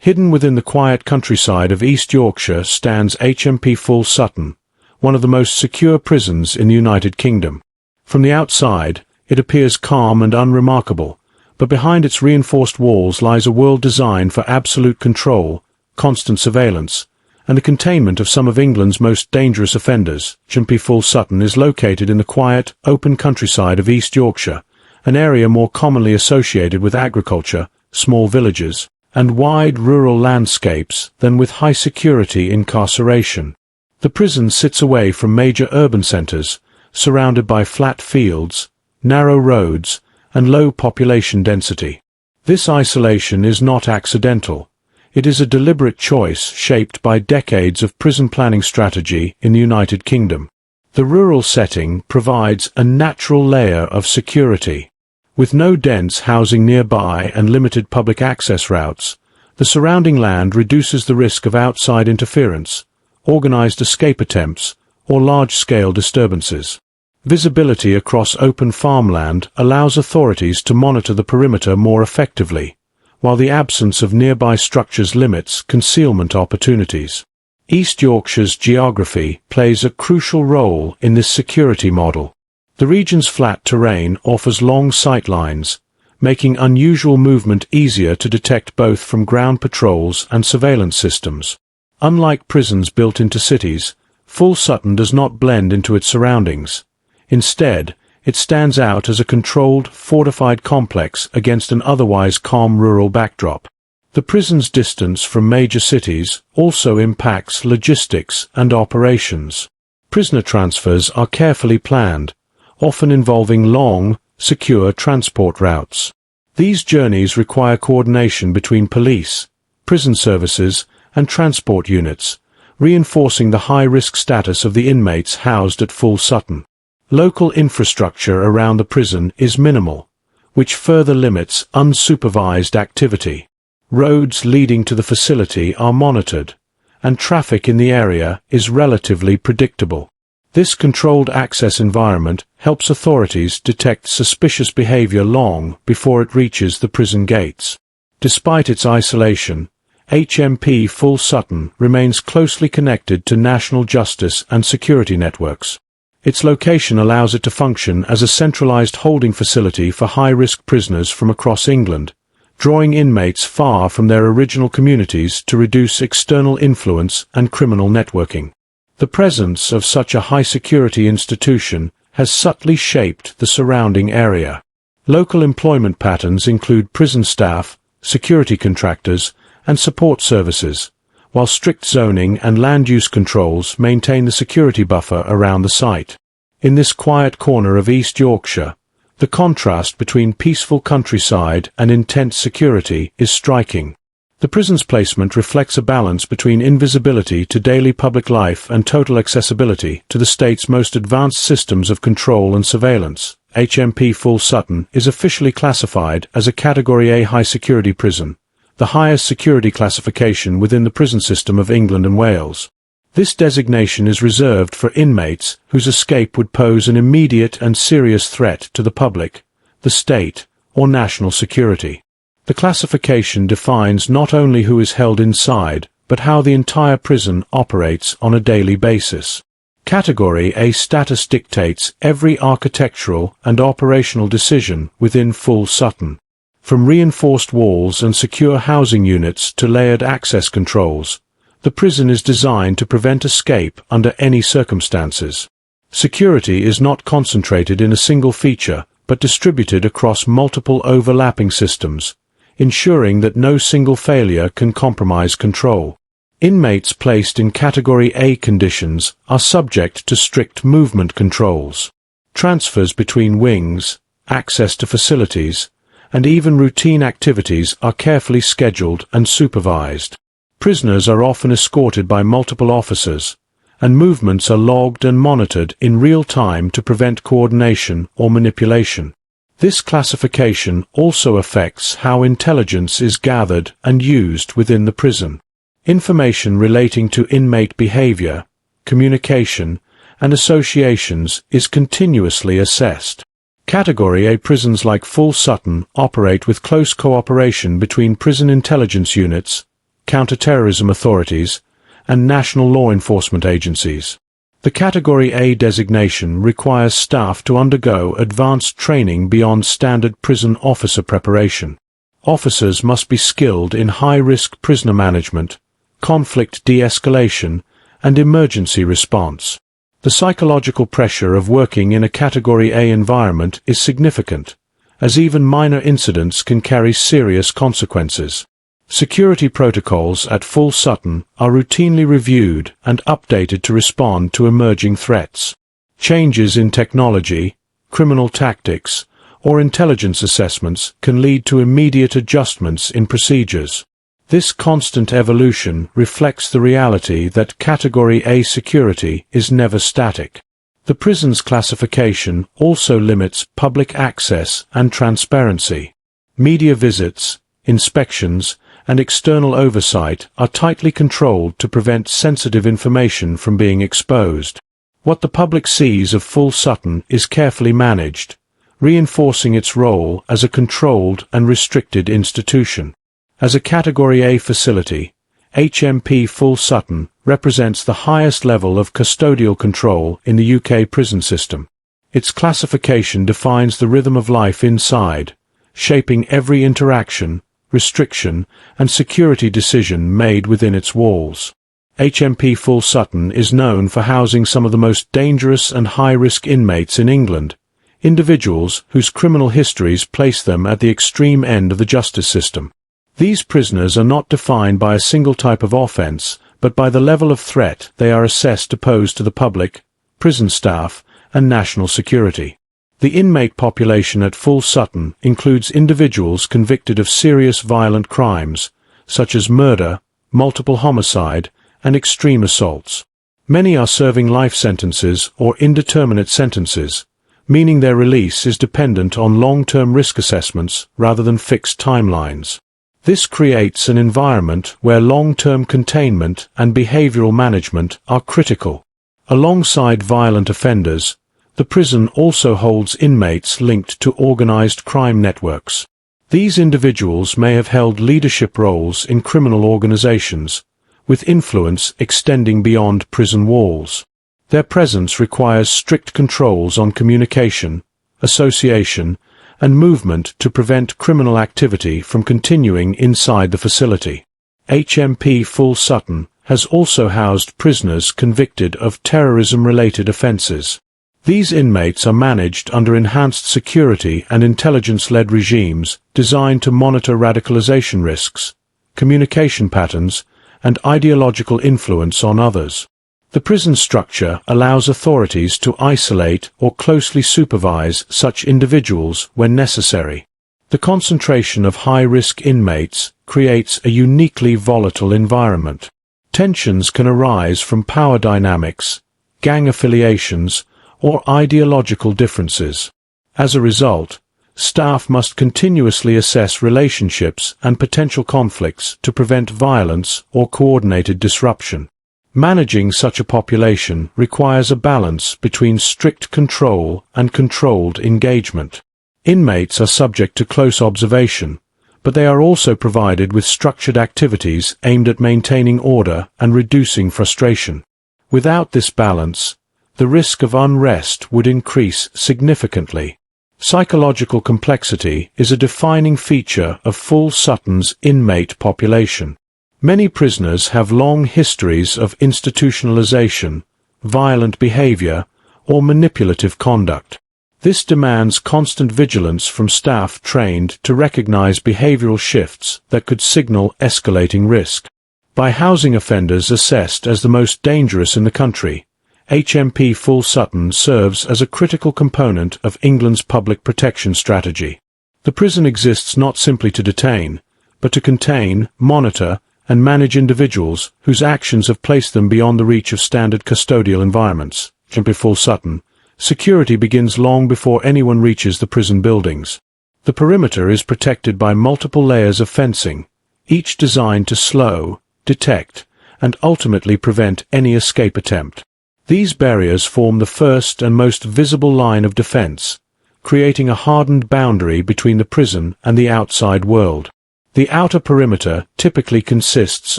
Hidden within the quiet countryside of East Yorkshire stands HMP Full Sutton, one of the most secure prisons in the United Kingdom. From the outside, it appears calm and unremarkable, but behind its reinforced walls lies a world designed for absolute control, constant surveillance, and the containment of some of England's most dangerous offenders. HMP Full Sutton is located in the quiet, open countryside of East Yorkshire, an area more commonly associated with agriculture, small villages, and wide rural landscapes than with high-security incarceration. The prison sits away from major urban centres, surrounded by flat fields, narrow roads, and low population density. This isolation is not accidental. It is a deliberate choice shaped by decades of prison planning strategy in the United Kingdom. The rural setting provides a natural layer of security. With no dense housing nearby and limited public access routes, the surrounding land reduces the risk of outside interference, organized escape attempts, or large-scale disturbances. Visibility across open farmland allows authorities to monitor the perimeter more effectively, while the absence of nearby structures limits concealment opportunities. East Yorkshire's geography plays a crucial role in this security model. The region's flat terrain offers long sight lines, making unusual movement easier to detect both from ground patrols and surveillance systems. Unlike prisons built into cities, Full Sutton does not blend into its surroundings. Instead, it stands out as a controlled, fortified complex against an otherwise calm rural backdrop. The prison's distance from major cities also impacts logistics and operations. Prisoner transfers are carefully planned, often involving long, secure transport routes. These journeys require coordination between police, prison services, and transport units, reinforcing the high-risk status of the inmates housed at Full Sutton. Local infrastructure around the prison is minimal, which further limits unsupervised activity. Roads leading to the facility are monitored, and traffic in the area is relatively predictable. This controlled access environment helps authorities detect suspicious behavior long before it reaches the prison gates. Despite its isolation, HMP Full Sutton remains closely connected to national justice and security networks. Its location allows it to function as a centralized holding facility for high-risk prisoners from across England, drawing inmates far from their original communities to reduce external influence and criminal networking. The presence of such a high-security institution has subtly shaped the surrounding area. Local employment patterns include prison staff, security contractors, and support services, while strict zoning and land use controls maintain the security buffer around the site. In this quiet corner of East Yorkshire, the contrast between peaceful countryside and intense security is striking. The prison's placement reflects a balance between invisibility to daily public life and total accessibility to the state's most advanced systems of control and surveillance. HMP Full Sutton is officially classified as a Category A high-security prison, the highest security classification within the prison system of England and Wales. This designation is reserved for inmates whose escape would pose an immediate and serious threat to the public, the state, or national security. The classification defines not only who is held inside, but how the entire prison operates on a daily basis. Category A status dictates every architectural and operational decision within Full Sutton. From reinforced walls and secure housing units to layered access controls, the prison is designed to prevent escape under any circumstances. Security is not concentrated in a single feature, but distributed across multiple overlapping systems, ensuring that no single failure can compromise control. Inmates placed in Category A conditions are subject to strict movement controls. Transfers between wings, access to facilities, and even routine activities are carefully scheduled and supervised. Prisoners are often escorted by multiple officers, and movements are logged and monitored in real time to prevent coordination or manipulation. This classification also affects how intelligence is gathered and used within the prison. Information relating to inmate behavior, communication, and associations is continuously assessed. Category A prisons like Full Sutton operate with close cooperation between prison intelligence units, counter-terrorism authorities, and national law enforcement agencies. The Category A designation requires staff to undergo advanced training beyond standard prison officer preparation. Officers must be skilled in high-risk prisoner management, conflict de-escalation, and emergency response. The psychological pressure of working in a Category A environment is significant, as even minor incidents can carry serious consequences. Security protocols at Full Sutton are routinely reviewed and updated to respond to emerging threats. Changes in technology, criminal tactics, or intelligence assessments can lead to immediate adjustments in procedures. This constant evolution reflects the reality that Category A security is never static. The prison's classification also limits public access and transparency. Media visits, inspections, and external oversight are tightly controlled to prevent sensitive information from being exposed. What the public sees of Full Sutton is carefully managed, reinforcing its role as a controlled and restricted institution. As a Category A facility, HMP Full Sutton represents the highest level of custodial control in the UK prison system. Its classification defines the rhythm of life inside, shaping every interaction, restriction, and security decision made within its walls. HMP Full Sutton is known for housing some of the most dangerous and high-risk inmates in England, individuals whose criminal histories place them at the extreme end of the justice system. These prisoners are not defined by a single type of offence, but by the level of threat they are assessed to pose to the public, prison staff, and national security. The inmate population at Full Sutton includes individuals convicted of serious violent crimes, such as murder, multiple homicide, and extreme assaults. Many are serving life sentences or indeterminate sentences, meaning their release is dependent on long-term risk assessments rather than fixed timelines. This creates an environment where long-term containment and behavioral management are critical. Alongside violent offenders, the prison also holds inmates linked to organized crime networks. These individuals may have held leadership roles in criminal organizations, with influence extending beyond prison walls. Their presence requires strict controls on communication, association, and movement to prevent criminal activity from continuing inside the facility. HMP Full Sutton has also housed prisoners convicted of terrorism-related offences. These inmates are managed under enhanced security and intelligence-led regimes designed to monitor radicalization risks, communication patterns, and ideological influence on others. The prison structure allows authorities to isolate or closely supervise such individuals when necessary. The concentration of high-risk inmates creates a uniquely volatile environment. Tensions can arise from power dynamics, gang affiliations, or ideological differences. As a result, staff must continuously assess relationships and potential conflicts to prevent violence or coordinated disruption. Managing such a population requires a balance between strict control and controlled engagement. Inmates are subject to close observation, but they are also provided with structured activities aimed at maintaining order and reducing frustration. Without this balance, the risk of unrest would increase significantly. Psychological complexity is a defining feature of Full Sutton's inmate population. Many prisoners have long histories of institutionalization, violent behavior, or manipulative conduct. This demands constant vigilance from staff trained to recognize behavioral shifts that could signal escalating risk. By housing offenders assessed as the most dangerous in the country, HMP Full Sutton serves as a critical component of England's public protection strategy. The prison exists not simply to detain, but to contain, monitor, and manage individuals whose actions have placed them beyond the reach of standard custodial environments. HMP Full Sutton, security begins long before anyone reaches the prison buildings. The perimeter is protected by multiple layers of fencing, each designed to slow, detect, and ultimately prevent any escape attempt. These barriers form the first and most visible line of defense, creating a hardened boundary between the prison and the outside world. The outer perimeter typically consists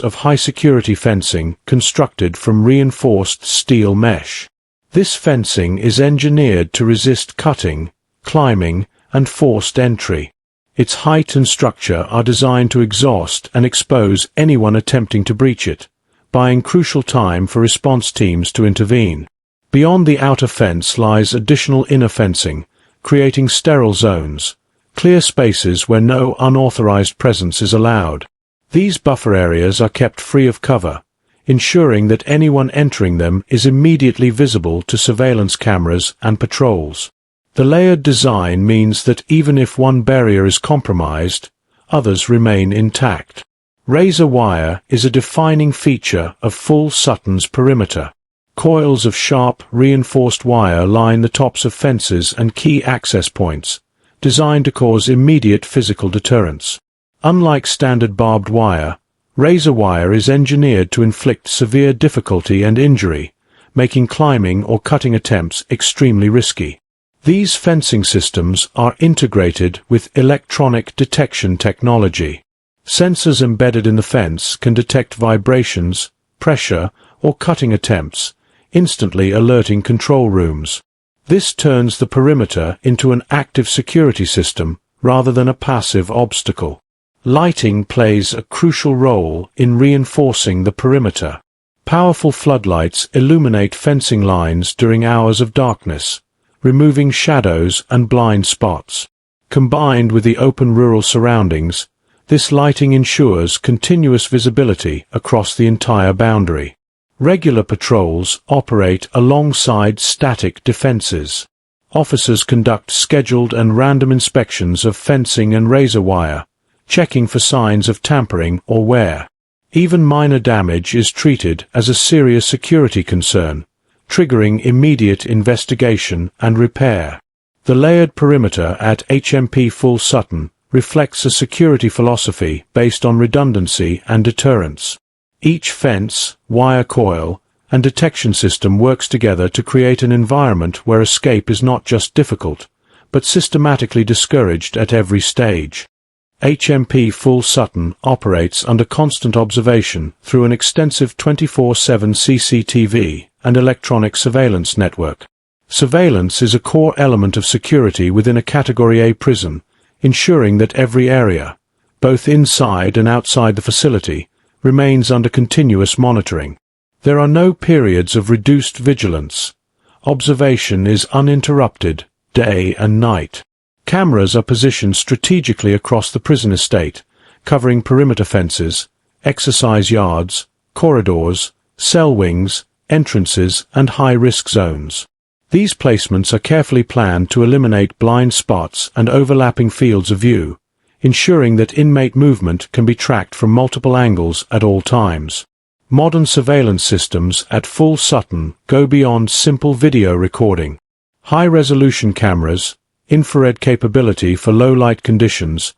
of high-security fencing constructed from reinforced steel mesh. This fencing is engineered to resist cutting, climbing, and forced entry. Its height and structure are designed to exhaust and expose anyone attempting to breach it, buying crucial time for response teams to intervene. Beyond the outer fence lies additional inner fencing, creating sterile zones, clear spaces where no unauthorized presence is allowed. These buffer areas are kept free of cover, ensuring that anyone entering them is immediately visible to surveillance cameras and patrols. The layered design means that even if one barrier is compromised, others remain intact. Razor wire is a defining feature of Full Sutton's perimeter. Coils of sharp, reinforced wire line the tops of fences and key access points, designed to cause immediate physical deterrence. Unlike standard barbed wire, razor wire is engineered to inflict severe difficulty and injury, making climbing or cutting attempts extremely risky. These fencing systems are integrated with electronic detection technology. Sensors embedded in the fence can detect vibrations, pressure, or cutting attempts, instantly alerting control rooms. This turns the perimeter into an active security system rather than a passive obstacle. Lighting plays a crucial role in reinforcing the perimeter. Powerful floodlights illuminate fencing lines during hours of darkness, removing shadows and blind spots. Combined with the open rural surroundings, this lighting ensures continuous visibility across the entire boundary. Regular patrols operate alongside static defenses. Officers conduct scheduled and random inspections of fencing and razor wire, checking for signs of tampering or wear. Even minor damage is treated as a serious security concern, triggering immediate investigation and repair. The layered perimeter at HMP Full Sutton reflects a security philosophy based on redundancy and deterrence. Each fence, wire coil, and detection system works together to create an environment where escape is not just difficult, but systematically discouraged at every stage. HMP Full Sutton operates under constant observation through an extensive 24/7 CCTV and electronic surveillance network. Surveillance is a core element of security within a Category A prison, ensuring that every area, both inside and outside the facility, remains under continuous monitoring. There are no periods of reduced vigilance. Observation is uninterrupted, day and night. Cameras are positioned strategically across the prison estate, covering perimeter fences, exercise yards, corridors, cell wings, entrances, and high-risk zones. These placements are carefully planned to eliminate blind spots and overlapping fields of view, ensuring that inmate movement can be tracked from multiple angles at all times. Modern surveillance systems at Full Sutton go beyond simple video recording. High-resolution cameras, infrared capability for low-light conditions,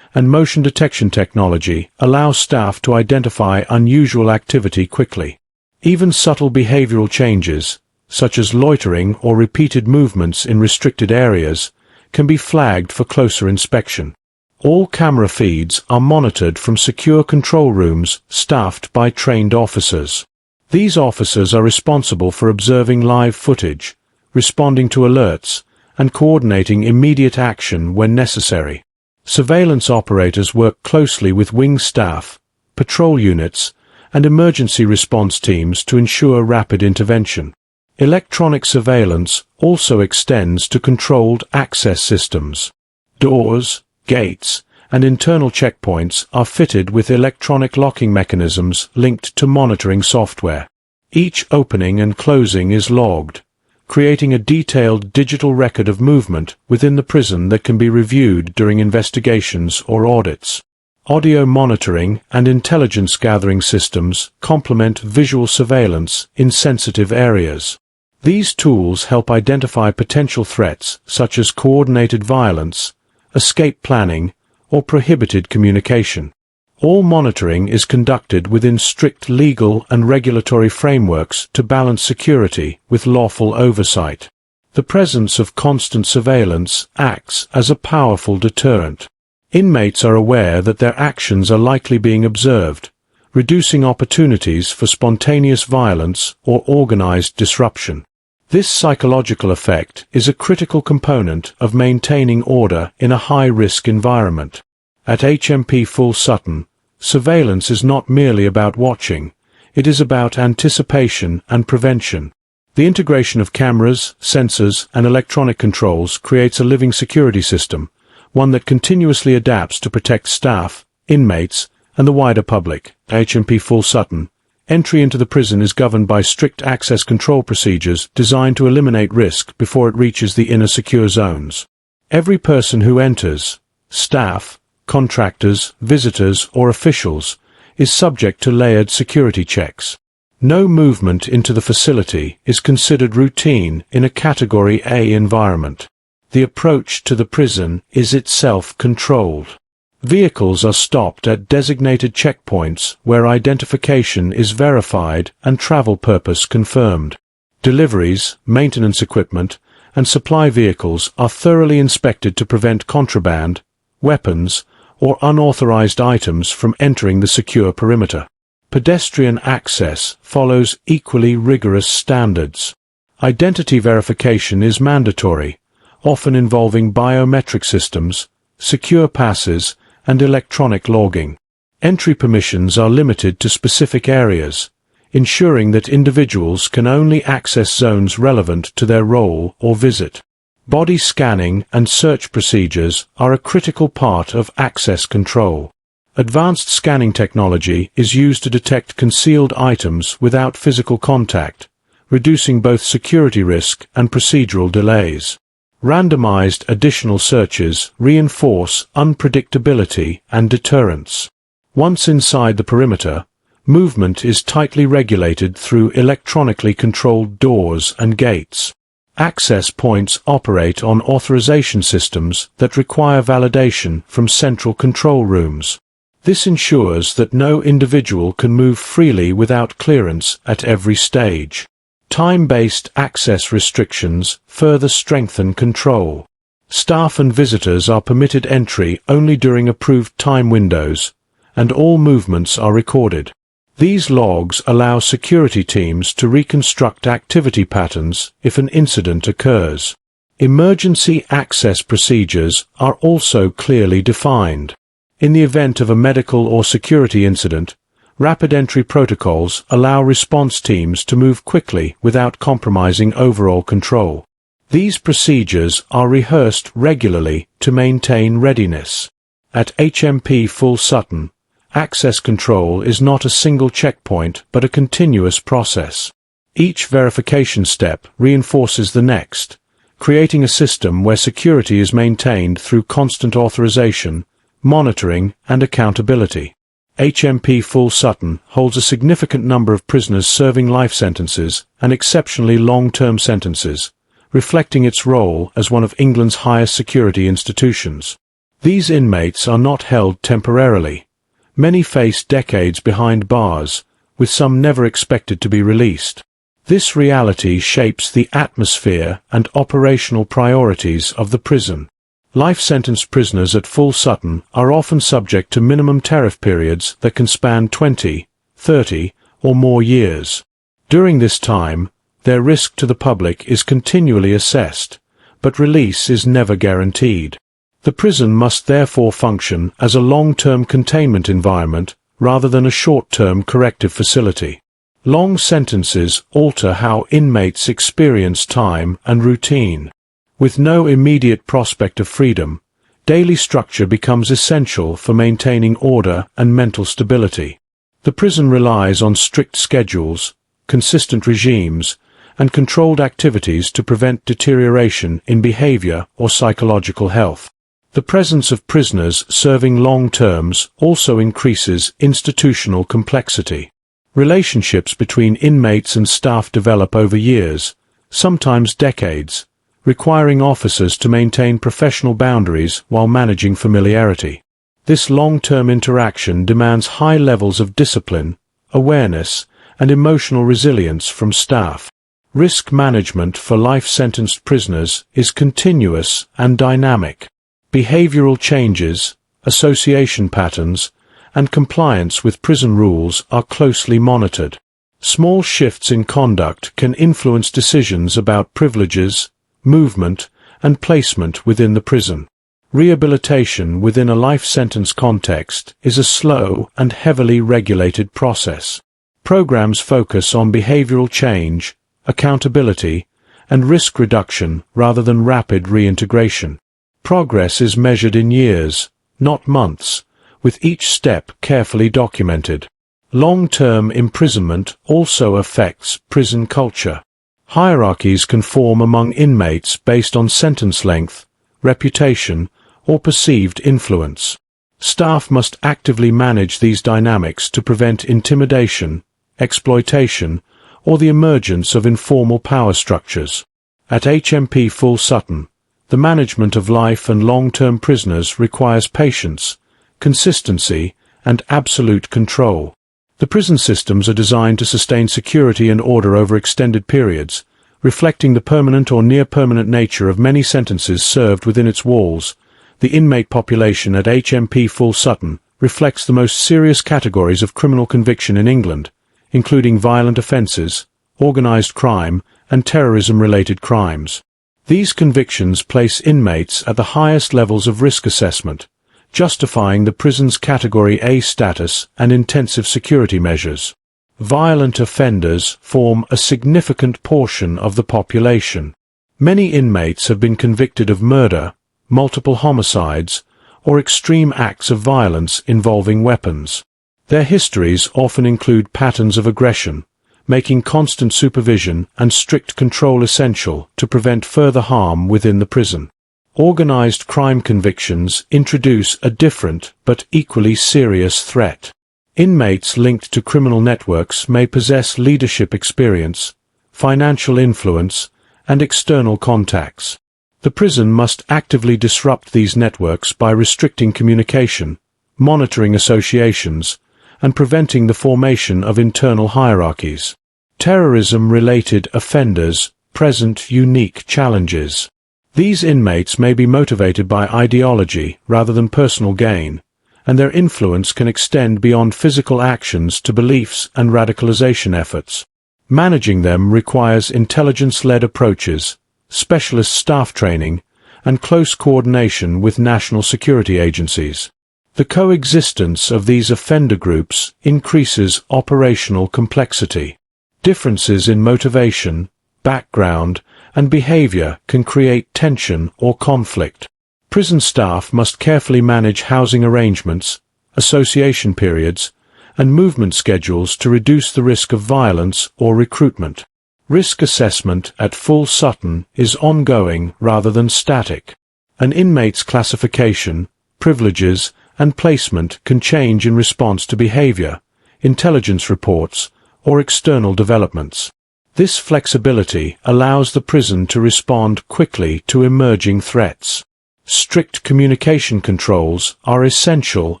and motion detection technology allow staff to identify unusual activity quickly. Even subtle behavioral changes, such as loitering or repeated movements in restricted areas, can be flagged for closer inspection. All camera feeds are monitored from secure control rooms staffed by trained officers. These officers are responsible for observing live footage, responding to alerts, and coordinating immediate action when necessary. Surveillance operators work closely with wing staff, patrol units, and emergency response teams to ensure rapid intervention. Electronic surveillance also extends to controlled access systems. Doors, gates, and internal checkpoints are fitted with electronic locking mechanisms linked to monitoring software. Each opening and closing is logged, creating a detailed digital record of movement within the prison that can be reviewed during investigations or audits. Audio monitoring and intelligence gathering systems complement visual surveillance in sensitive areas. These tools help identify potential threats such as coordinated violence, escape planning, or prohibited communication. All monitoring is conducted within strict legal and regulatory frameworks to balance security with lawful oversight. The presence of constant surveillance acts as a powerful deterrent. Inmates are aware that their actions are likely being observed, reducing opportunities for spontaneous violence or organized disruption. This psychological effect is a critical component of maintaining order in a high-risk environment. At HMP Full Sutton, surveillance is not merely about watching, it is about anticipation and prevention. The integration of cameras, sensors, and electronic controls creates a living security system, one that continuously adapts to protect staff, inmates, and the wider public. HMP Full Sutton. Entry into the prison is governed by strict access control procedures designed to eliminate risk before it reaches the inner secure zones. Every person who enters, staff, contractors, visitors, or officials, is subject to layered security checks. No movement into the facility is considered routine in a Category A environment. The approach to the prison is itself controlled. Vehicles are stopped at designated checkpoints where identification is verified and travel purpose confirmed. Deliveries, maintenance equipment, and supply vehicles are thoroughly inspected to prevent contraband, weapons, or unauthorized items from entering the secure perimeter. Pedestrian access follows equally rigorous standards. Identity verification is mandatory, often involving biometric systems, secure passes, and electronic logging. Entry permissions are limited to specific areas, ensuring that individuals can only access zones relevant to their role or visit. Body scanning and search procedures are a critical part of access control. Advanced scanning technology is used to detect concealed items without physical contact, reducing both security risk and procedural delays. Randomized additional searches reinforce unpredictability and deterrence. Once inside the perimeter, movement is tightly regulated through electronically controlled doors and gates. Access points operate on authorization systems that require validation from central control rooms. This ensures that no individual can move freely without clearance at every stage. Time-based access restrictions further strengthen control. Staff and visitors are permitted entry only during approved time windows, and all movements are recorded. These logs allow security teams to reconstruct activity patterns if an incident occurs. Emergency access procedures are also clearly defined. In the event of a medical or security incident, rapid entry protocols allow response teams to move quickly without compromising overall control. These procedures are rehearsed regularly to maintain readiness. At HMP Full Sutton, access control is not a single checkpoint but a continuous process. Each verification step reinforces the next, creating a system where security is maintained through constant authorization, monitoring, and accountability. HMP Full Sutton holds a significant number of prisoners serving life sentences and exceptionally long-term sentences, reflecting its role as one of England's highest security institutions. These inmates are not held temporarily. Many face decades behind bars, with some never expected to be released. This reality shapes the atmosphere and operational priorities of the prison. Life-sentenced prisoners at Full Sutton are often subject to minimum tariff periods that can span 20, 30, or more years. During this time, their risk to the public is continually assessed, but release is never guaranteed. The prison must therefore function as a long-term containment environment rather than a short-term corrective facility. Long sentences alter how inmates experience time and routine. With no immediate prospect of freedom, daily structure becomes essential for maintaining order and mental stability. The prison relies on strict schedules, consistent regimes, and controlled activities to prevent deterioration in behavior or psychological health. The presence of prisoners serving long terms also increases institutional complexity. Relationships between inmates and staff develop over years, sometimes decades, requiring officers to maintain professional boundaries while managing familiarity. This long-term interaction demands high levels of discipline, awareness, and emotional resilience from staff. Risk management for life-sentenced prisoners is continuous and dynamic. Behavioral changes, association patterns, and compliance with prison rules are closely monitored. Small shifts in conduct can influence decisions about privileges, movement, and placement within the prison. Rehabilitation within a life sentence context is a slow and heavily regulated process. Programs focus on behavioral change, accountability, and risk reduction rather than rapid reintegration. Progress is measured in years, not months, with each step carefully documented. Long-term imprisonment also affects prison culture. Hierarchies can form among inmates based on sentence length, reputation, or perceived influence. Staff must actively manage these dynamics to prevent intimidation, exploitation, or the emergence of informal power structures. At HMP Full Sutton, the management of life and long-term prisoners requires patience, consistency, and absolute control. The prison systems are designed to sustain security and order over extended periods, reflecting the permanent or near-permanent nature of many sentences served within its walls. The inmate population at HMP Full Sutton reflects the most serious categories of criminal conviction in England, including violent offences, organised crime, and terrorism-related crimes. These convictions place inmates at the highest levels of risk assessment, justifying the prison's Category A status and intensive security measures. Violent offenders form a significant portion of the population. Many inmates have been convicted of murder, multiple homicides, or extreme acts of violence involving weapons. Their histories often include patterns of aggression, making constant supervision and strict control essential to prevent further harm within the prison. Organized crime convictions introduce a different but equally serious threat. Inmates linked to criminal networks may possess leadership experience, financial influence, and external contacts. The prison must actively disrupt these networks by restricting communication, monitoring associations, and preventing the formation of internal hierarchies. Terrorism-related offenders present unique challenges. These inmates may be motivated by ideology rather than personal gain, and their influence can extend beyond physical actions to beliefs and radicalization efforts. Managing them requires intelligence-led approaches, specialist staff training, and close coordination with national security agencies. The coexistence of these offender groups increases operational complexity. Differences in motivation, background, and behavior can create tension or conflict. Prison staff must carefully manage housing arrangements, association periods, and movement schedules to reduce the risk of violence or recruitment. Risk assessment at Full Sutton is ongoing rather than static. An inmate's classification, privileges, and placement can change in response to behavior, intelligence reports, or external developments. This flexibility allows the prison to respond quickly to emerging threats. Strict communication controls are essential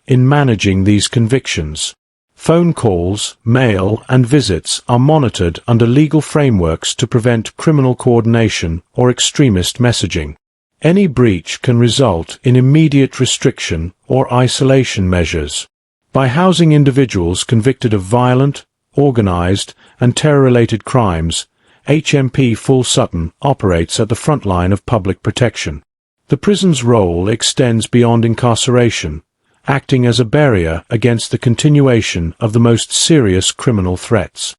in managing these convictions. Phone calls, mail, and visits are monitored under legal frameworks to prevent criminal coordination or extremist messaging. Any breach can result in immediate restriction or isolation measures. By housing individuals convicted of violent, organized, and terror-related crimes, HMP Full Sutton operates at the front line of public protection. The prison's role extends beyond incarceration, acting as a barrier against the continuation of the most serious criminal threats.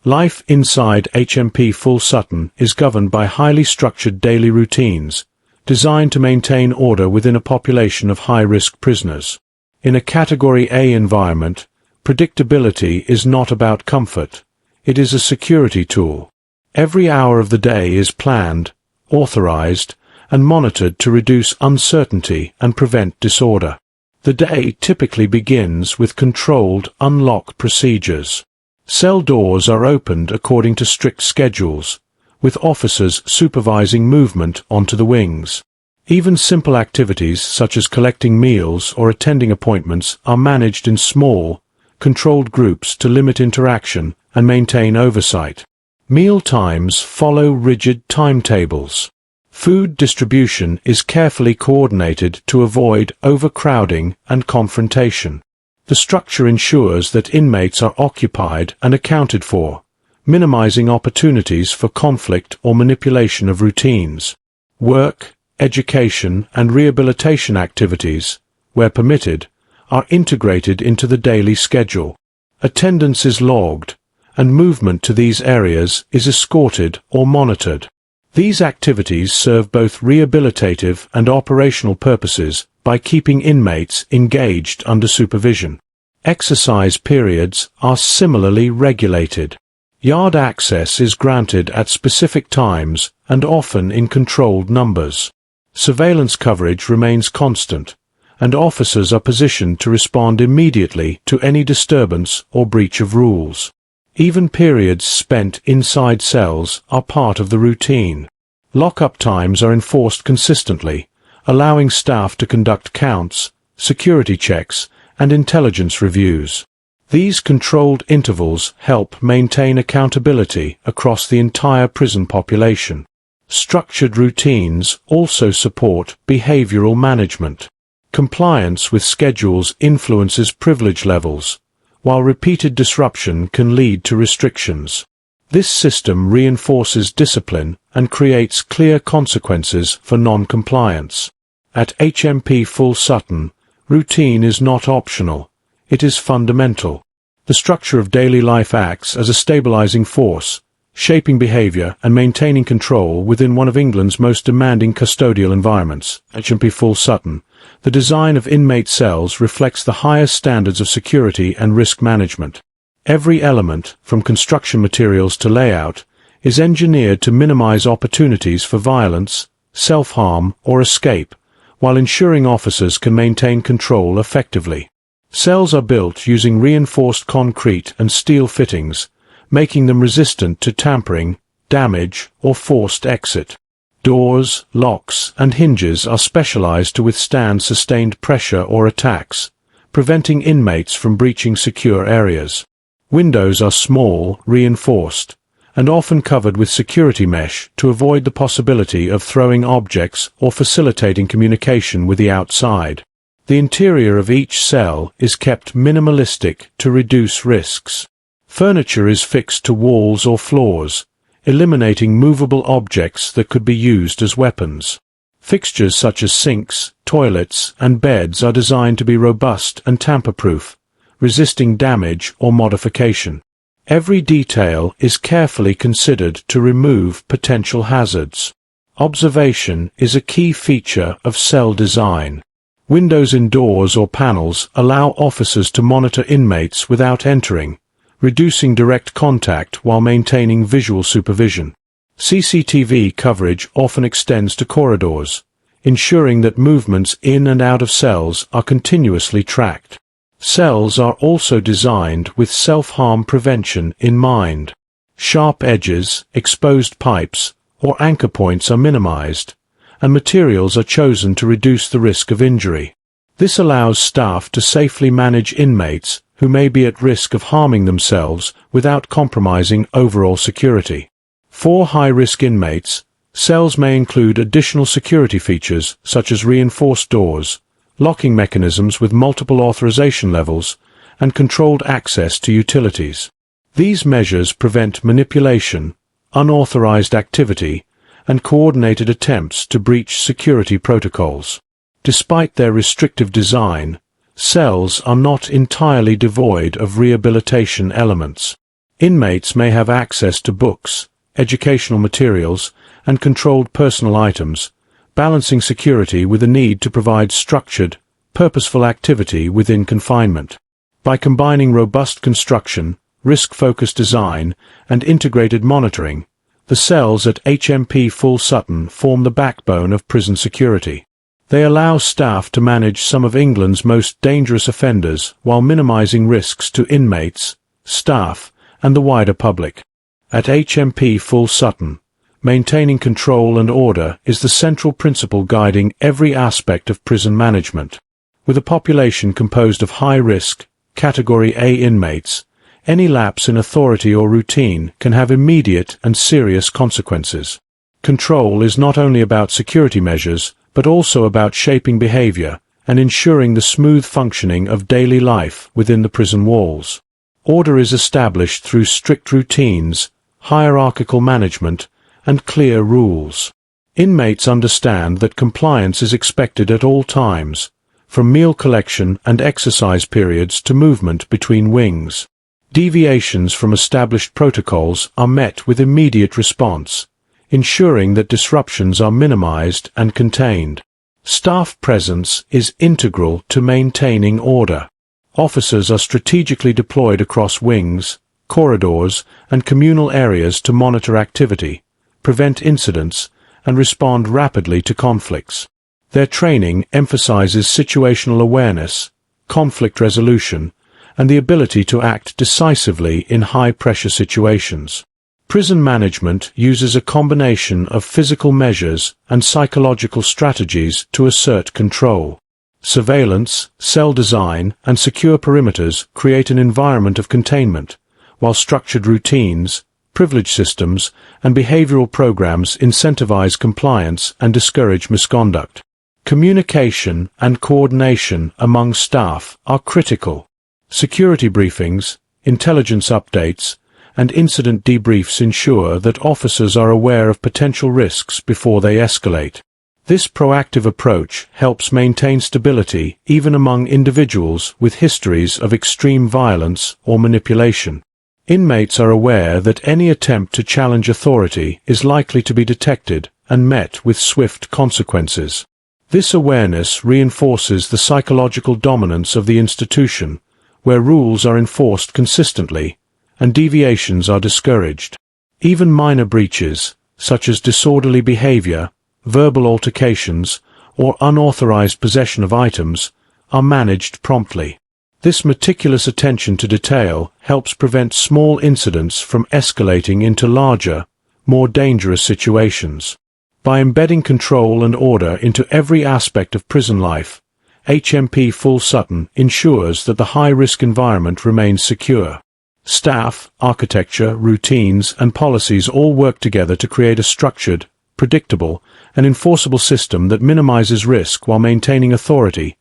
Life inside HMP Full Sutton is governed by highly structured daily routines, designed to maintain order within a population of high-risk prisoners. In a Category A environment, predictability is not about comfort, it is a security tool. Every hour of the day is planned, authorized, and monitored to reduce uncertainty and prevent disorder. The day typically begins with controlled unlock procedures. Cell doors are opened according to strict schedules, with officers supervising movement onto the wings. Even simple activities such as collecting meals or attending appointments are managed in small, controlled groups to limit interaction and maintain oversight. Meal times follow rigid timetables. Food distribution is carefully coordinated to avoid overcrowding and confrontation. The structure ensures that inmates are occupied and accounted for, minimizing opportunities for conflict or manipulation of routines. Work, education, and rehabilitation activities, where permitted, are integrated into the daily schedule. Attendance is logged, and movement to these areas is escorted or monitored. These activities serve both rehabilitative and operational purposes by keeping inmates engaged under supervision. Exercise periods are similarly regulated. Yard access is granted at specific times and often in controlled numbers. Surveillance coverage remains constant, and officers are positioned to respond immediately to any disturbance or breach of rules. Even periods spent inside cells are part of the routine. Lock-up times are enforced consistently, allowing staff to conduct counts, security checks, and intelligence reviews. These controlled intervals help maintain accountability across the entire prison population. Structured routines also support behavioral management. Compliance with schedules influences privilege levels, while repeated disruption can lead to restrictions. This system reinforces discipline and creates clear consequences for non-compliance. At HMP Full Sutton, routine is not optional, it is fundamental. The structure of daily life acts as a stabilizing force, shaping behavior and maintaining control within one of England's most demanding custodial environments, HMP Full Sutton. The design of inmate cells reflects the highest standards of security and risk management. Every element, from construction materials to layout, is engineered to minimize opportunities for violence, self-harm, or escape, while ensuring officers can maintain control effectively. Cells are built using reinforced concrete and steel fittings, making them resistant to tampering, damage, or forced exit. Doors, locks, and hinges are specialized to withstand sustained pressure or attacks, preventing inmates from breaching secure areas. Windows are small, reinforced, and often covered with security mesh to avoid the possibility of throwing objects or facilitating communication with the outside. The interior of each cell is kept minimalistic to reduce risks. Furniture is fixed to walls or floors, eliminating movable objects that could be used as weapons. Fixtures such as sinks, toilets, and beds are designed to be robust and tamper-proof, resisting damage or modification. Every detail is carefully considered to remove potential hazards. Observation is a key feature of cell design. Windows in doors or panels allow officers to monitor inmates without entering, reducing direct contact while maintaining visual supervision. CCTV coverage often extends to corridors, ensuring that movements in and out of cells are continuously tracked. Cells are also designed with self-harm prevention in mind. Sharp edges, exposed pipes, or anchor points are minimized, and materials are chosen to reduce the risk of injury. This allows staff to safely manage inmates who may be at risk of harming themselves without compromising overall security. For high-risk inmates, cells may include additional security features such as reinforced doors, locking mechanisms with multiple authorization levels, and controlled access to utilities. These measures prevent manipulation, unauthorized activity, and coordinated attempts to breach security protocols. Despite their restrictive design, cells are not entirely devoid of rehabilitation elements. Inmates may have access to books, educational materials, and controlled personal items, balancing security with a need to provide structured, purposeful activity within confinement. By combining robust construction, risk-focused design, and integrated monitoring, the cells at HMP Full Sutton form the backbone of prison security. They allow staff to manage some of England's most dangerous offenders while minimizing risks to inmates, staff, and the wider public. At HMP Full Sutton, maintaining control and order is the central principle guiding every aspect of prison management. With a population composed of high-risk, Category A inmates, any lapse in authority or routine can have immediate and serious consequences. Control is not only about security measures, but also about shaping behavior and ensuring the smooth functioning of daily life within the prison walls. Order is established through strict routines, hierarchical management, and clear rules. Inmates understand that compliance is expected at all times, from meal collection and exercise periods to movement between wings. Deviations from established protocols are met with immediate response, ensuring that disruptions are minimized and contained. Staff presence is integral to maintaining order. Officers are strategically deployed across wings, corridors, and communal areas to monitor activity, prevent incidents, and respond rapidly to conflicts. Their training emphasizes situational awareness, conflict resolution, and the ability to act decisively in high-pressure situations. Prison management uses a combination of physical measures and psychological strategies to assert control. Surveillance, cell design, and secure perimeters create an environment of containment, while structured routines, privilege systems, and behavioral programs incentivize compliance and discourage misconduct. Communication and coordination among staff are critical. Security briefings, intelligence updates, and incident debriefs ensure that officers are aware of potential risks before they escalate. This proactive approach helps maintain stability even among individuals with histories of extreme violence or manipulation. Inmates are aware that any attempt to challenge authority is likely to be detected and met with swift consequences. This awareness reinforces the psychological dominance of the institution, where rules are enforced consistently and deviations are discouraged. Even minor breaches, such as disorderly behavior, verbal altercations, or unauthorized possession of items, are managed promptly. This meticulous attention to detail helps prevent small incidents from escalating into larger, more dangerous situations. By embedding control and order into every aspect of prison life, HMP Full Sutton ensures that the high-risk environment remains secure. Staff, architecture, routines, and policies all work together to create a structured, predictable, and enforceable system that minimizes risk while maintaining authority.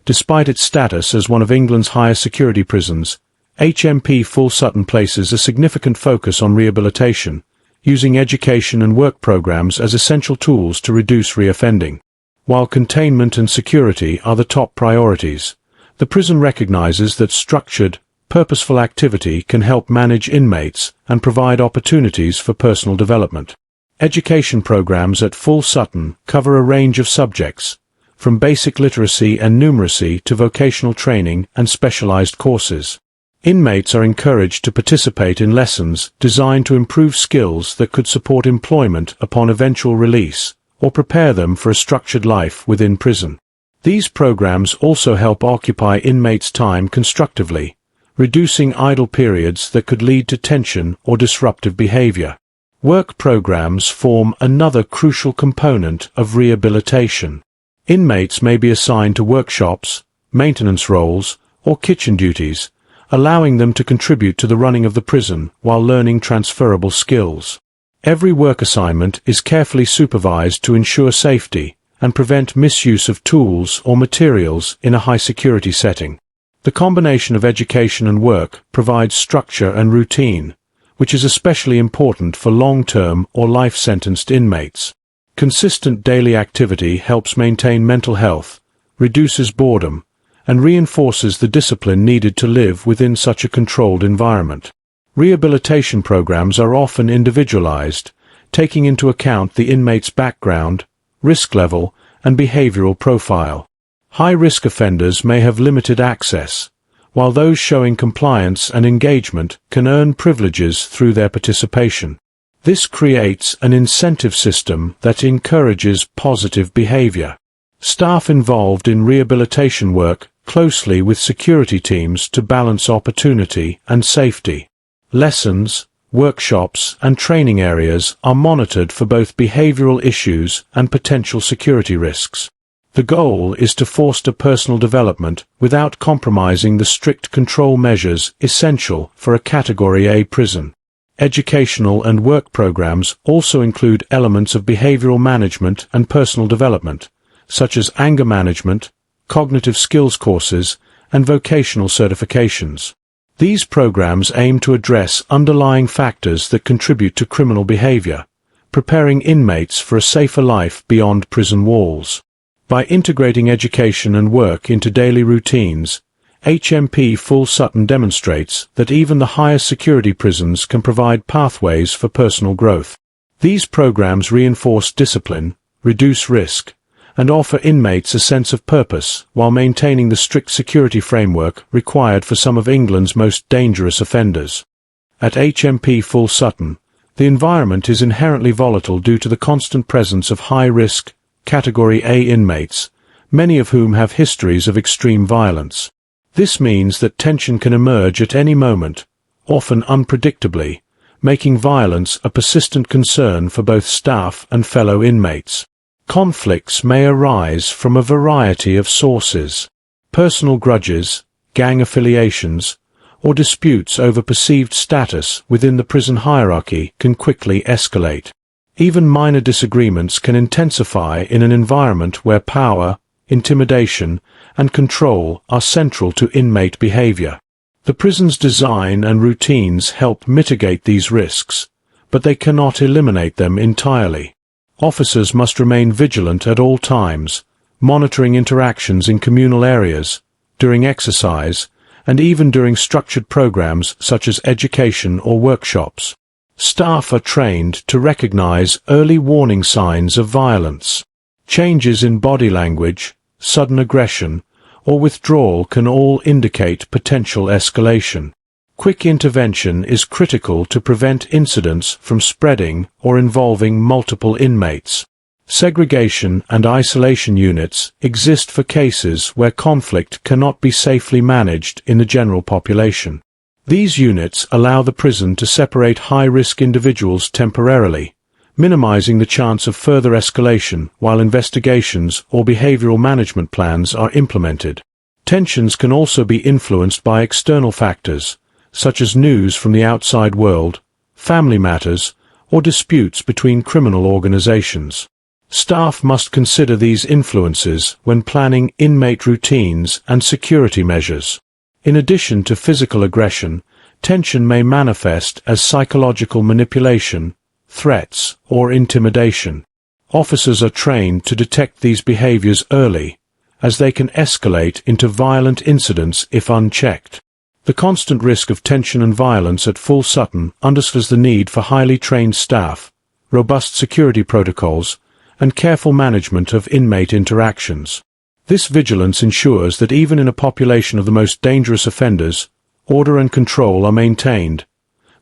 Despite its status as one of England's highest security prisons, HMP Full Sutton places a significant focus on rehabilitation, using education and work programs as essential tools to reduce reoffending. While containment and security are the top priorities, the prison recognizes that structured, purposeful activity can help manage inmates and provide opportunities for personal development. Education programs at Full Sutton cover a range of subjects, from basic literacy and numeracy to vocational training and specialized courses. Inmates are encouraged to participate in lessons designed to improve skills that could support employment upon eventual release, or prepare them for a structured life within prison. These programs also help occupy inmates' time constructively, reducing idle periods that could lead to tension or disruptive behavior. Work programs form another crucial component of rehabilitation. Inmates may be assigned to workshops, maintenance roles, or kitchen duties, allowing them to contribute to the running of the prison while learning transferable skills. Every work assignment is carefully supervised to ensure safety and prevent misuse of tools or materials in a high-security setting. The combination of education and work provides structure and routine, which is especially important for long-term or life-sentenced inmates. Consistent daily activity helps maintain mental health, reduces boredom, and reinforces the discipline needed to live within such a controlled environment. Rehabilitation programs are often individualized, taking into account the inmate's background, risk level, and behavioral profile. High-risk offenders may have limited access, while those showing compliance and engagement can earn privileges through their participation. This creates an incentive system that encourages positive behavior. Staff involved in rehabilitation work closely with security teams to balance opportunity and safety. Lessons, workshops, and training areas are monitored for both behavioral issues and potential security risks. The goal is to foster personal development without compromising the strict control measures essential for a Category A prison. educational and work programs also include elements of behavioral management and personal development, such as anger management, cognitive skills courses, and vocational certifications. These programs aim to address underlying factors that contribute to criminal behavior, preparing inmates for a safer life beyond prison walls. By integrating education and work into daily routines, HMP Full Sutton demonstrates that even the highest security prisons can provide pathways for personal growth. These programs reinforce discipline, reduce risk, and offer inmates a sense of purpose while maintaining the strict security framework required for some of England's most dangerous offenders. At HMP Full Sutton, the environment is inherently volatile due to the constant presence of high-risk, Category A inmates, many of whom have histories of extreme violence. This means that tension can emerge at any moment, often unpredictably, making violence a persistent concern for both staff and fellow inmates. Conflicts may arise from a variety of sources. Personal grudges, gang affiliations, or disputes over perceived status within the prison hierarchy can quickly escalate. Even minor disagreements can intensify in an environment where power, intimidation, and control are central to inmate behavior. The prison's design and routines help mitigate these risks, but they cannot eliminate them entirely. Officers must remain vigilant at all times, monitoring interactions in communal areas, during exercise, and even during structured programs such as education or workshops. Staff are trained to recognize early warning signs of violence. Changes in body language, sudden aggression, or withdrawal can all indicate potential escalation. Quick intervention is critical to prevent incidents from spreading or involving multiple inmates. Segregation and isolation units exist for cases where conflict cannot be safely managed in the general population. These units allow the prison to separate high-risk individuals temporarily, minimizing the chance of further escalation while investigations or behavioral management plans are implemented. Tensions can also be influenced by external factors, such as news from the outside world, family matters, or disputes between criminal organizations. Staff must consider these influences when planning inmate routines and security measures. In addition to physical aggression, tension may manifest as psychological manipulation, threats, or intimidation. Officers are trained to detect these behaviors early, as they can escalate into violent incidents if unchecked. The constant risk of tension and violence at Full Sutton underscores the need for highly trained staff, robust security protocols, and careful management of inmate interactions. This vigilance ensures that even in a population of the most dangerous offenders, order and control are maintained.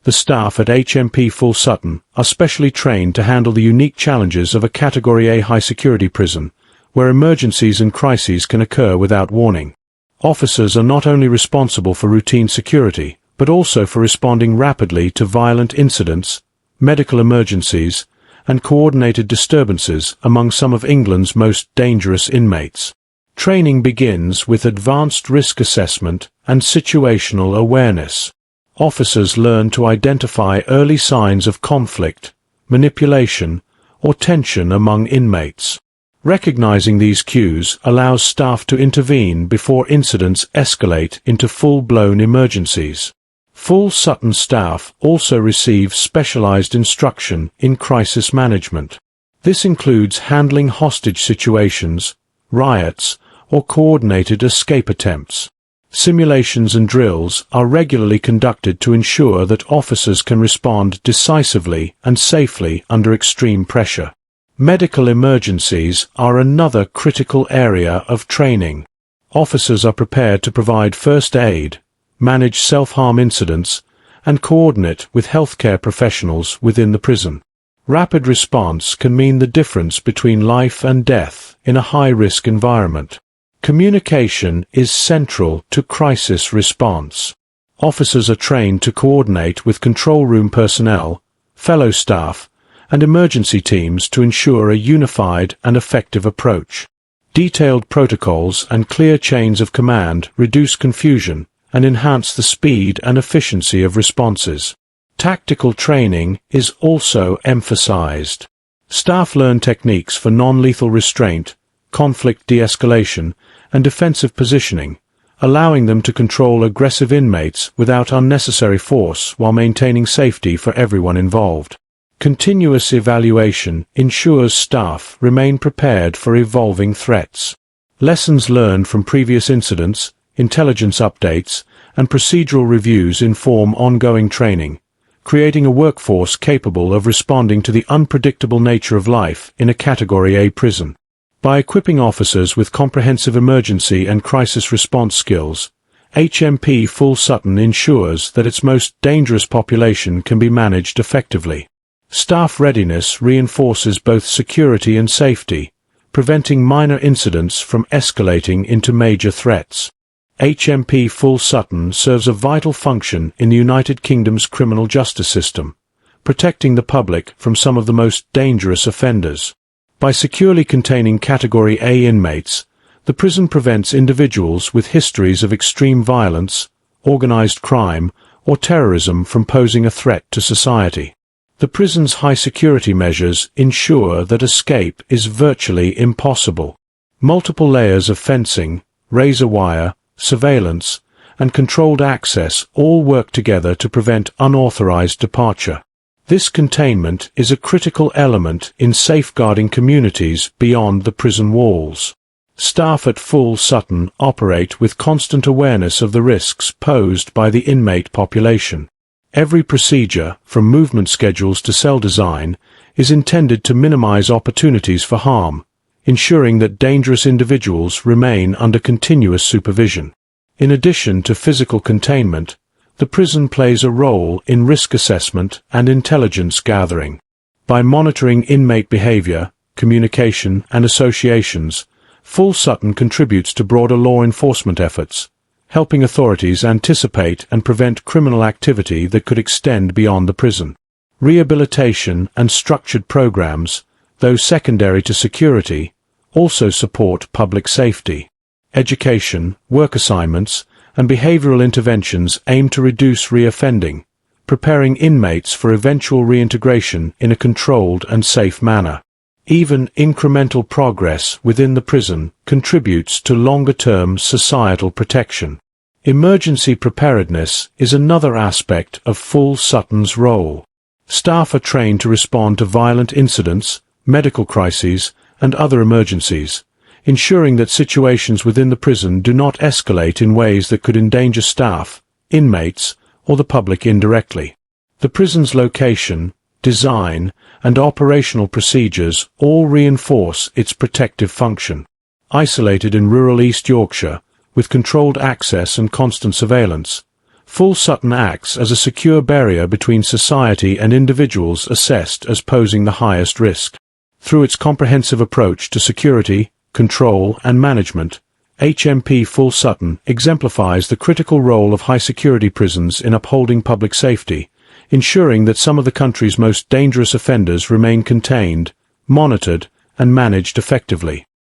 The staff at HMP Full Sutton are specially trained to handle the unique challenges of a Category A high-security prison, where emergencies and crises can occur without warning. Officers are not only responsible for routine security, but also for responding rapidly to violent incidents, medical emergencies, and coordinated disturbances among some of England's most dangerous inmates. Training begins with advanced risk assessment and situational awareness. Officers learn to identify early signs of conflict, manipulation, or tension among inmates. Recognizing these cues allows staff to intervene before incidents escalate into full-blown emergencies. Full Sutton staff also receive specialized instruction in crisis management. This includes handling hostage situations, riots, or coordinated escape attempts. Simulations and drills are regularly conducted to ensure that officers can respond decisively and safely under extreme pressure. Medical emergencies are another critical area of training. Officers are prepared to provide first aid, manage self-harm incidents, and coordinate with healthcare professionals within the prison. Rapid response can mean the difference between life and death in a high-risk environment. Communication is central to crisis response. Officers are trained to coordinate with control room personnel, fellow staff, and emergency teams to ensure a unified and effective approach. Detailed protocols and clear chains of command reduce confusion and enhance the speed and efficiency of responses. Tactical training is also emphasized. Staff learn techniques for non-lethal restraint, conflict de-escalation, and defensive positioning, allowing them to control aggressive inmates without unnecessary force while maintaining safety for everyone involved. Continuous evaluation ensures staff remain prepared for evolving threats. Lessons learned from previous incidents, intelligence updates, and procedural reviews inform ongoing training, creating a workforce capable of responding to the unpredictable nature of life in a Category A prison. By equipping officers with comprehensive emergency and crisis response skills, HMP Full Sutton ensures that its most dangerous population can be managed effectively. Staff readiness reinforces both security and safety, preventing minor incidents from escalating into major threats. HMP Full Sutton serves a vital function in the United Kingdom's criminal justice system, protecting the public from some of the most dangerous offenders. By securely containing Category A inmates, the prison prevents individuals with histories of extreme violence, organized crime, or terrorism from posing a threat to society. The prison's high security measures ensure that escape is virtually impossible. Multiple layers of fencing, razor wire, surveillance, and controlled access all work together to prevent unauthorized departure. This containment is a critical element in safeguarding communities beyond the prison walls. Staff at Full Sutton operate with constant awareness of the risks posed by the inmate population. Every procedure, from movement schedules to cell design, is intended to minimize opportunities for harm, ensuring that dangerous individuals remain under continuous supervision. In addition to physical containment, the prison plays a role in risk assessment and intelligence gathering. By monitoring inmate behavior, communication, and associations, Full Sutton contributes to broader law enforcement efforts, helping authorities anticipate and prevent criminal activity that could extend beyond the prison. Rehabilitation and structured programs, though secondary to security, also support public safety. Education, work assignments, and behavioral interventions aim to reduce reoffending, preparing inmates for eventual reintegration in a controlled and safe manner. Even incremental progress within the prison contributes to longer-term societal protection. Emergency preparedness is another aspect of Full Sutton's role. Staff are trained to respond to violent incidents, medical crises, and other emergencies, ensuring that situations within the prison do not escalate in ways that could endanger staff, inmates, or the public indirectly. The prison's location, design, and operational procedures all reinforce its protective function. Isolated in rural East Yorkshire, with controlled access and constant surveillance, Full Sutton acts as a secure barrier between society and individuals assessed as posing the highest risk. Through its comprehensive approach to security, control, and management, HMP Full Sutton exemplifies the critical role of high-security prisons in upholding public safety, ensuring that some of the country's most dangerous offenders remain contained, monitored, and managed effectively.